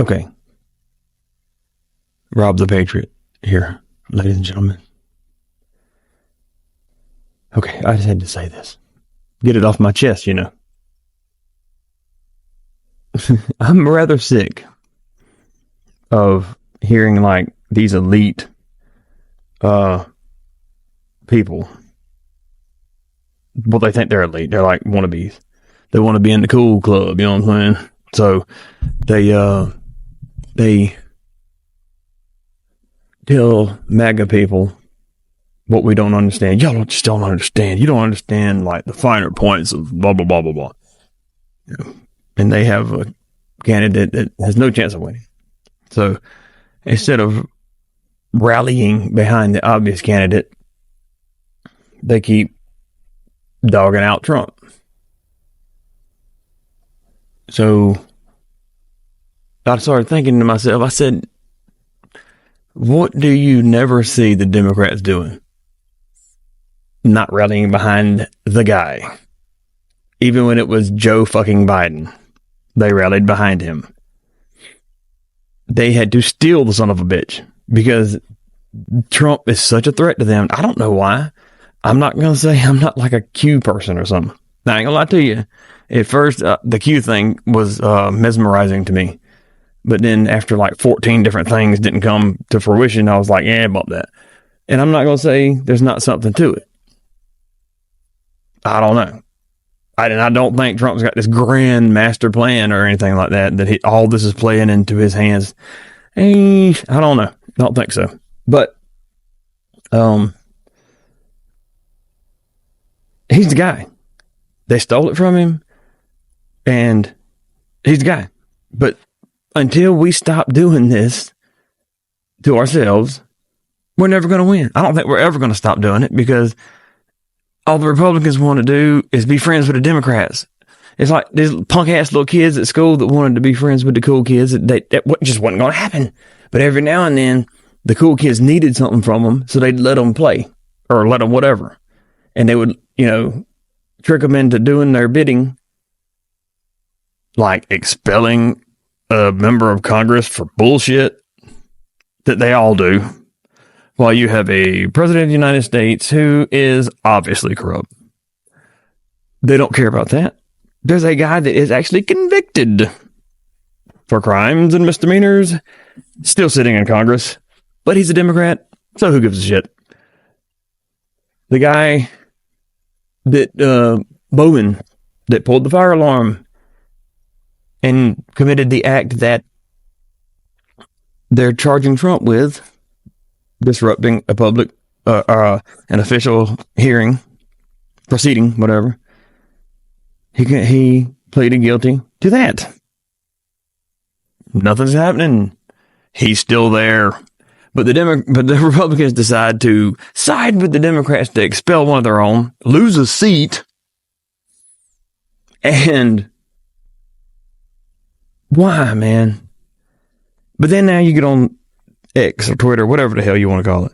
Okay. Rob the Patriot here, ladies and gentlemen. Okay, I just had to say this. Get it off my chest, you know. I'm rather sick of hearing like these elite people. Well, they think they're elite. They're like wannabes. They want to be in the cool club, you know what I'm saying? So they tell MAGA people what we don't understand. Y'all just don't understand. You don't understand like the finer points of blah, blah, blah, blah, blah. And they have a candidate that has no chance of winning. So instead of rallying behind the obvious candidate, they keep dogging out Trump. So I started thinking to myself, I said, what do you never see the Democrats doing? Not rallying behind the guy. Even when it was Joe fucking Biden, they rallied behind him. They had to steal the son of a bitch because Trump is such a threat to them. I don't know why. I'm not going to say I'm not like a Q person or something. Now, I ain't going to lie to you. At first, the Q thing was mesmerizing to me. But then after like 14 different things didn't come to fruition, I was like, yeah, about that. And I'm not going to say there's not something to it. I don't know. I don't think Trump's got this grand master plan or anything like that, all this is playing into his hands. I don't know. I don't think so. But he's the guy. They stole it from him, and he's the guy. But until we stop doing this to ourselves, we're never going to win. I don't think we're ever going to stop doing it because all the Republicans want to do is be friends with the Democrats. It's like these punk ass little kids at school that wanted to be friends with the cool kids. That just wasn't going to happen. But every now and then, the cool kids needed something from them, so they'd let them play or let them whatever. And they would, trick them into doing their bidding, like expelling a member of Congress for bullshit that they all do, while you have a president of the United States who is obviously corrupt. They don't care about that. There's a guy that is actually convicted for crimes and misdemeanors, still sitting in Congress, but he's a Democrat, so who gives a shit? The guy that, Bowman, that pulled the fire alarm and committed the act that they're charging Trump with, disrupting a public, an official hearing, proceeding, whatever. He pleaded guilty to that. Nothing's happening. He's still there. But the Republicans decide to side with the Democrats to expel one of their own, lose a seat, and why, man? But then now you get on X or Twitter, whatever the hell you want to call it,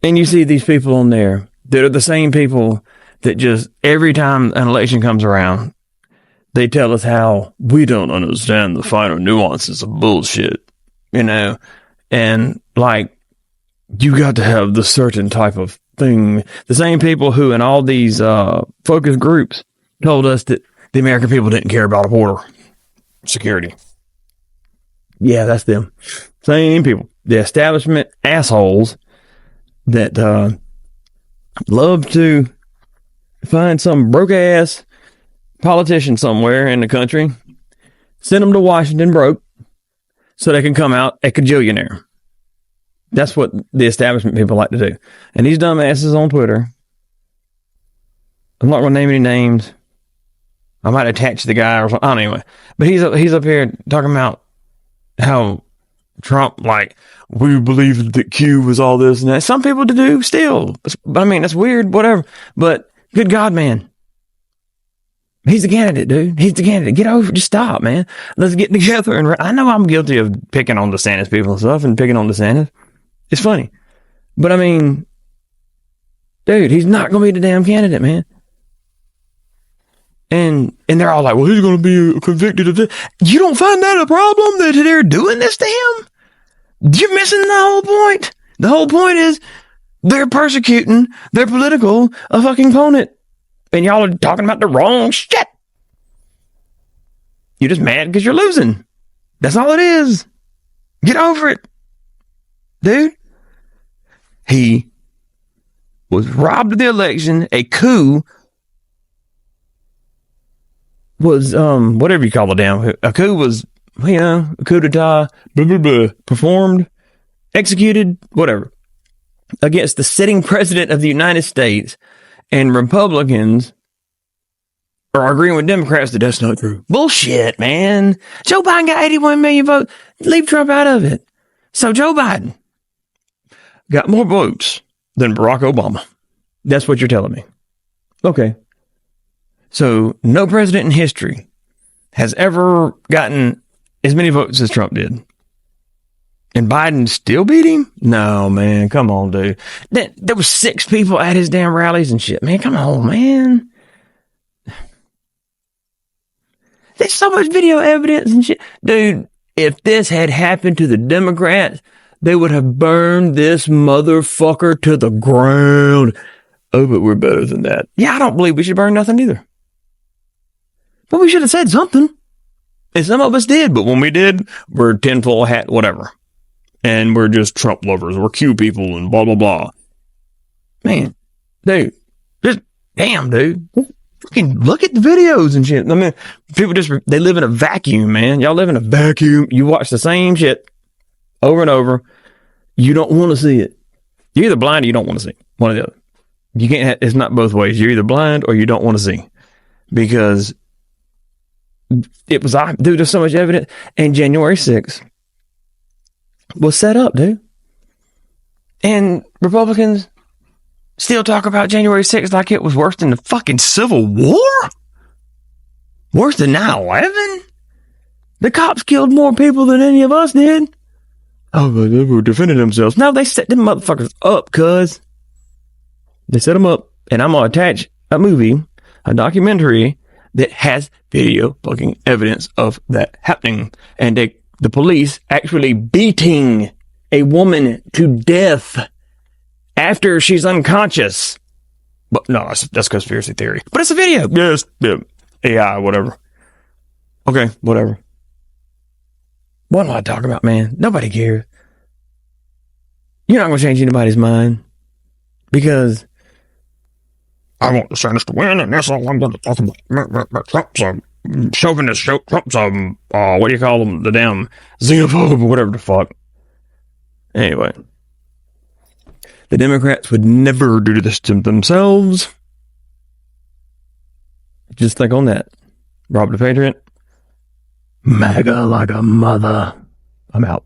and you see these people on there that are the same people that just every time an election comes around, they tell us how we don't understand the finer nuances of bullshit, and like you got to have the certain type of thing. The same people who in all these focus groups told us that the American people didn't care about a border security. Yeah, that's them. Same people. The establishment assholes that love to find some broke-ass politician somewhere in the country, send them to Washington broke, so they can come out a cajillionaire. That's what the establishment people like to do. And these dumbasses on Twitter, I'm not going to name any names. I might attach the guy or something. I don't know, anyway. But he's up here talking about how Trump, like, we believe that Q was all this and that. Some people do still. I mean, that's weird, whatever. But good God, man. He's the candidate, dude. He's the candidate. Get over it. Just stop, man. Let's get together. And I know I'm guilty of picking on DeSantis people and stuff and picking on DeSantis. It's funny. But I mean, dude, he's not going to be the damn candidate, man. And they're all like, well, he's going to be convicted of this. You don't find that a problem that they're doing this to him? You're missing the whole point. The whole point is they're persecuting their political fucking opponent. And y'all are talking about the wrong shit. You're just mad because you're losing. That's all it is. Get over it. Dude. He was robbed of the election. A coup was, whatever you call it down. A coup was, a coup d'etat, blah, blah, blah, performed, executed, whatever, against the sitting president of the United States, and Republicans are agreeing with Democrats that that's not true. Bullshit, man. Joe Biden got 81 million votes. Leave Trump out of it. So Joe Biden got more votes than Barack Obama. That's what you're telling me. Okay. So no president in history has ever gotten as many votes as Trump did. And Biden still beat him? No, man. Come on, dude. There was 6 people at his damn rallies and shit. Man, come on, man. There's so much video evidence and shit. Dude, if this had happened to the Democrats, they would have burned this motherfucker to the ground. Oh, but we're better than that. Yeah, I don't believe we should burn nothing either. But we should have said something. And some of us did, but when we did, we're tinfoil hat, whatever. And we're just Trump lovers. We're Q people and blah, blah, blah. Man, dude, just damn, dude. Fucking look at the videos and shit. I mean, people they live in a vacuum, man. Y'all live in a vacuum. You watch the same shit over and over. You don't want to see it. You're either blind or you don't want to see. One or the other. You can't, it's not both ways. You're either blind or you don't want to see. Because it was, dude, there's so much evidence. And January 6th was set up, dude. And Republicans still talk about January 6th like it was worse than the fucking Civil War? Worse than 9/11? The cops killed more people than any of us did. Oh, but they were defending themselves. No, they set them motherfuckers up, cuz. They set them up. And I'm going to attach a movie, a documentary, that has video fucking evidence of that happening. And the police actually beating a woman to death after she's unconscious. But no, that's conspiracy theory. But it's a video. Yes, yeah, AI, whatever. Okay, whatever. What am I talking about, man? Nobody cares. You're not going to change anybody's mind. Because I want DeSantis to win, and that's all I'm going to talk about. Trump's a chauvinist, Trump's a, what do you call them? The damn xenophobe or whatever the fuck. Anyway. The Democrats would never do this to themselves. Just think on that. Rob the Patriot. MAGA like a mother. I'm out.